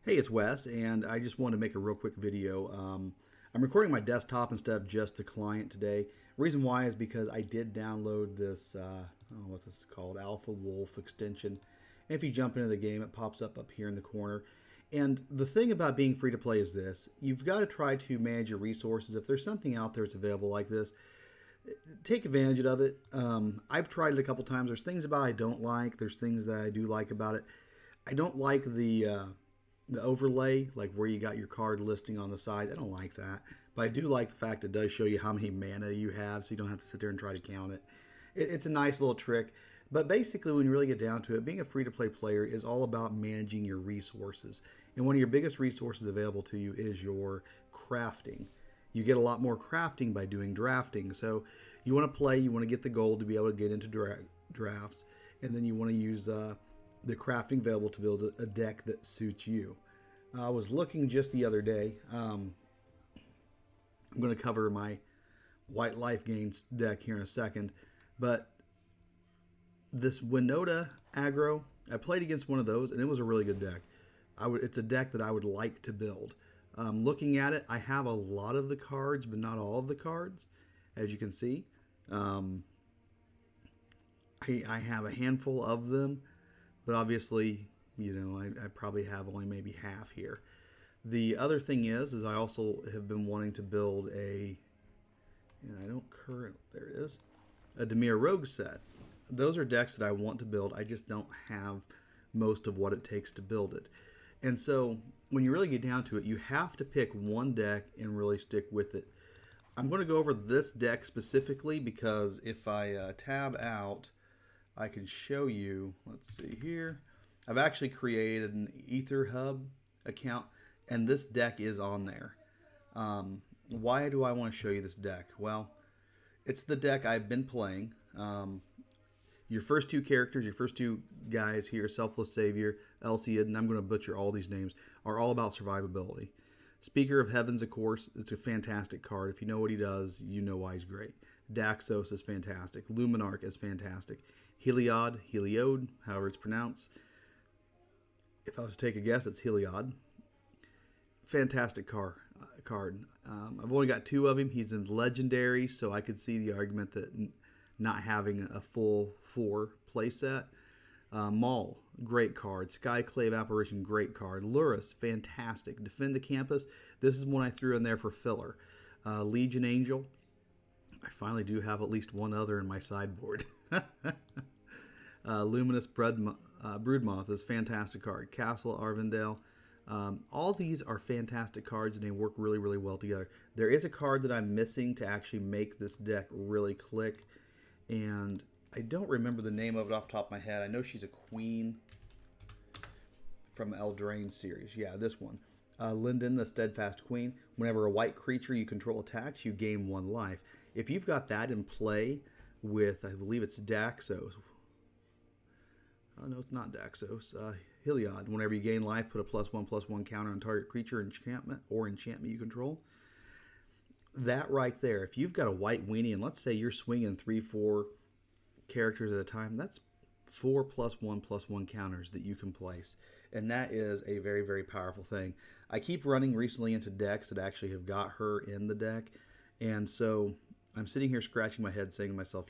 Hey, it's Wes, and I just wanted to make a real quick video. I'm recording my desktop instead of just the client today. Reason why is because I did download this, I don't know what this is called, Alpha Wolf extension. And if you jump into the game, it pops up here in the corner. And the thing about being free to play is this: you've got to try to manage your resources. If there's something out there that's available like this, take advantage of it. I've tried it a couple times. There's things about it I don't like. There's things that I do like about it. I don't like the overlay, like where you got your card listing on the side. I don't like that, but I do like the fact it does show you how many mana you have, so you don't have to sit there and try to count it. It's a nice little trick. But basically, when you really get down to it, being a free-to-play player is all about managing your resources. And one of your biggest resources available to you is your crafting. You get a lot more crafting by doing drafting. So you want to play, you want to get the gold to be able to get into drafts, and then you want to use the crafting available to build a deck that suits you. I was looking just the other day. I'm going to cover my White Life Gains deck here in a second, but this Winota aggro, I played against one of those, and it was a really good deck. It's a deck that I would like to build. Looking at it, I have a lot of the cards, but not all of the cards, as you can see. I have a handful of them, but obviously, I probably have only maybe half here. The other thing is I also have been wanting to build and I don't there it is, a Demir Rogue set. Those are decks that I want to build. I just don't have most of what it takes to build it. And so when you really get down to it, you have to pick one deck and really stick with it. I'm going to go over this deck specifically because if I tab out, I can show you, let's see here. I've actually created an Ether Hub account, and this deck is on there. Why do I want to show you this deck? Well, it's the deck I've been playing. Your first two characters, your first two guys here, Selfless Savior, Elsiad, and I'm going to butcher all these names, are all about survivability. Speaker of Heavens, of course, it's a fantastic card. If you know what he does, you know why he's great. Daxos is fantastic. Luminarch is fantastic. Heliod, however it's pronounced. If I was to take a guess, it's Heliod. Fantastic card. I've only got two of him. He's in legendary, so I could see the argument that not having a full 4 playset. Maul, great card. Skyclave Apparition, great card. Lurus, fantastic. Defend the Campus, this is one I threw in there for filler. Legion Angel, I finally do have at least one other in my sideboard. Luminous Broodmoth is a fantastic card. Castle Arvindale. All these are fantastic cards, and they work really, really well together. There is a card that I'm missing to actually make this deck really click, and I don't remember the name of it off the top of my head. I know she's a queen from the Eldraine series. Yeah, this one. Linden, the Steadfast Queen. Whenever a white creature you control attacks, you gain 1 life. If you've got that in play with, I believe it's Daxos. Oh, no, it's not Daxos. Heliod. Whenever you gain life, put a +1/+1 counter on target creature enchantment you control. That right there, if you've got a white weenie, and let's say you're swinging 3-4 characters at a time, that's 4 +1/+1 counters that you can place. And that is a very, very powerful thing. I keep running recently into decks that actually have got her in the deck. And so I'm sitting here scratching my head saying to myself,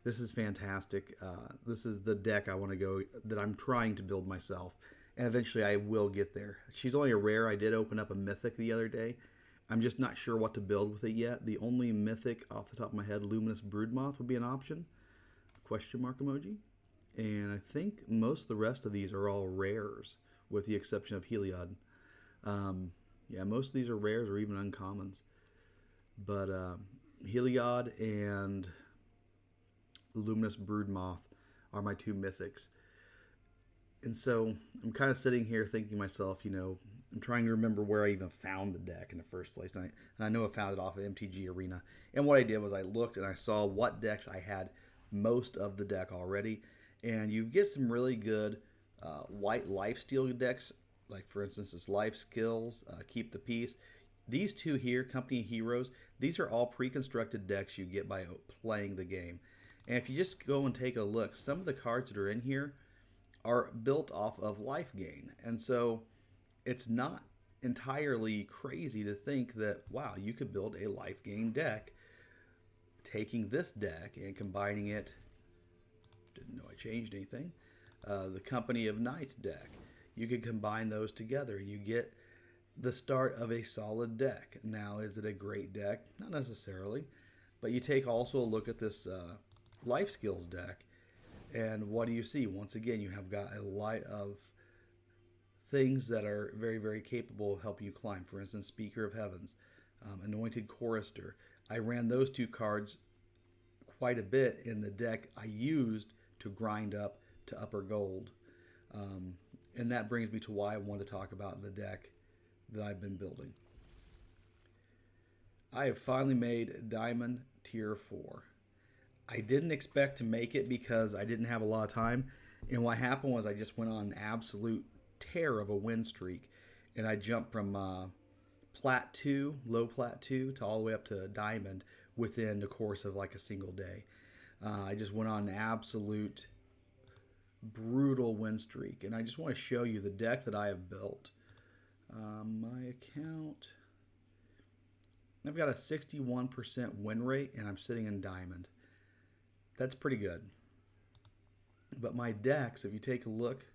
this is fantastic. This is the deck I want to go, that I'm trying to build myself. And eventually I will get there. She's only a rare. I did open up a mythic the other day. I'm just not sure what to build with it yet. The only mythic off the top of my head, Luminous Broodmoth, would be an option. Question mark emoji. And I think most of the rest of these are all rares, with the exception of Heliod. Yeah, most of these are rares or even uncommons. But Heliod and Luminous Broodmoth are my two mythics. And so I'm kind of sitting here thinking to myself, I'm trying to remember where I even found the deck in the first place. And I know I found it off of MTG Arena. And what I did was I looked and I saw what decks I had most of the deck already. And you get some really good white lifesteal decks. Like, for instance, this Life Skills, Keep the Peace. These two here, Company of Heroes, these are all pre-constructed decks you get by playing the game. And if you just go and take a look, some of the cards that are in here are built off of life gain. And so it's not entirely crazy to think that, wow, you could build a life gain deck taking this deck and combining it. Didn't know I changed anything. The Company of Knights deck. You could combine those together and you get the start of a solid deck. Now, is it a great deck? Not necessarily. But you take also a look at this life skills deck, and what do you see? Once again, you have got a lot of things that are very, very capable of helping you climb. For instance, Speaker of Heavens, Anointed Chorister. I ran those two cards quite a bit in the deck I used to grind up to upper gold. And that brings me to why I wanted to talk about the deck that I've been building. I have finally made Diamond Tier 4. I didn't expect to make it because I didn't have a lot of time. And what happened was I just went on an absolute tear of a win streak. And I jumped from Plat 2, low Plat 2, to all the way up to Diamond within the course of like a single day. I just went on an absolute brutal win streak. And I just want to show you the deck that I have built. My account, I've got a 61% win rate and I'm sitting in Diamond. That's pretty good. But my decks, if you take a look,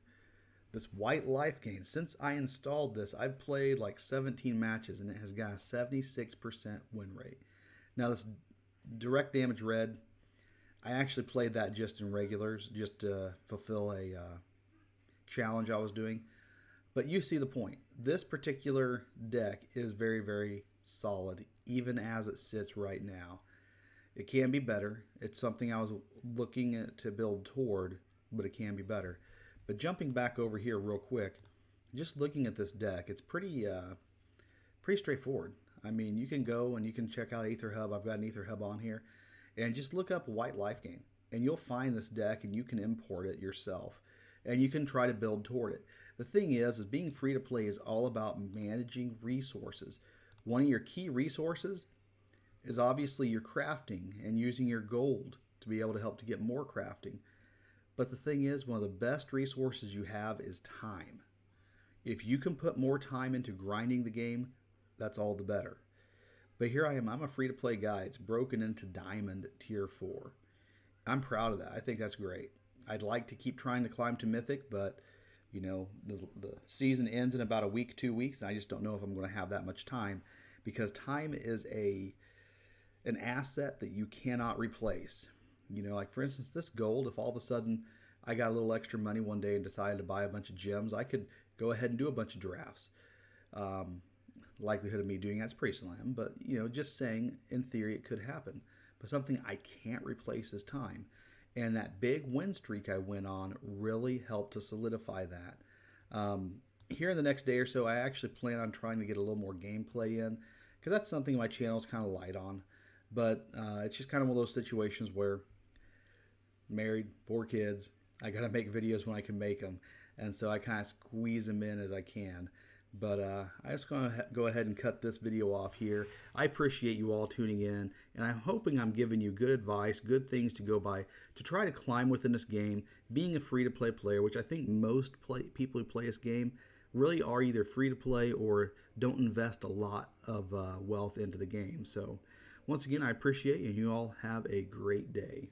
this white life gain, since I installed this, I've played like 17 matches and it has got a 76% win rate. Now this direct damage red, I actually played that just in regulars, just to fulfill a challenge I was doing. But you see the point. This particular deck is very, very solid, even as it sits right now. It can be better. It's something I was looking at to build toward, but it can be better. But jumping back over here real quick, just looking at this deck, it's pretty straightforward. I mean, you can go and you can check out Aether Hub. I've got an Aether Hub on here. And just look up White Life Gain. And you'll find this deck and you can import it yourself. And you can try to build toward it. The thing is being free to play is all about managing resources. One of your key resources is obviously your crafting and using your gold to be able to help to get more crafting. But the thing is, one of the best resources you have is time. If you can put more time into grinding the game, that's all the better. But here I am. I'm a free-to-play guy. It's broken into Diamond Tier 4. I'm proud of that. I think that's great. I'd like to keep trying to climb to Mythic, but you know, the season ends in about a week, 2 weeks, and I just don't know if I'm going to have that much time, because time is an asset that you cannot replace. You know, like for instance, this gold, if all of a sudden I got a little extra money one day and decided to buy a bunch of gems, I could go ahead and do a bunch of drafts. Likelihood of me doing that's pretty slim, but you know, just saying, in theory it could happen. But something I can't replace is time. And that big win streak I went on really helped to solidify that. Here in the next day or so, I actually plan on trying to get a little more gameplay in, because that's something my channel is kind of light on. But it's just kind of one of those situations where married, 4 kids, I got to make videos when I can make them. And so I kind of squeeze them in as I can. But I just going to go ahead and cut this video off here. I appreciate you all tuning in, and I'm hoping I'm giving you good advice, good things to go by to try to climb within this game, being a free-to-play player, which I think most people who play this game really are either free-to-play or don't invest a lot of wealth into the game. So once again, I appreciate you, and you all have a great day.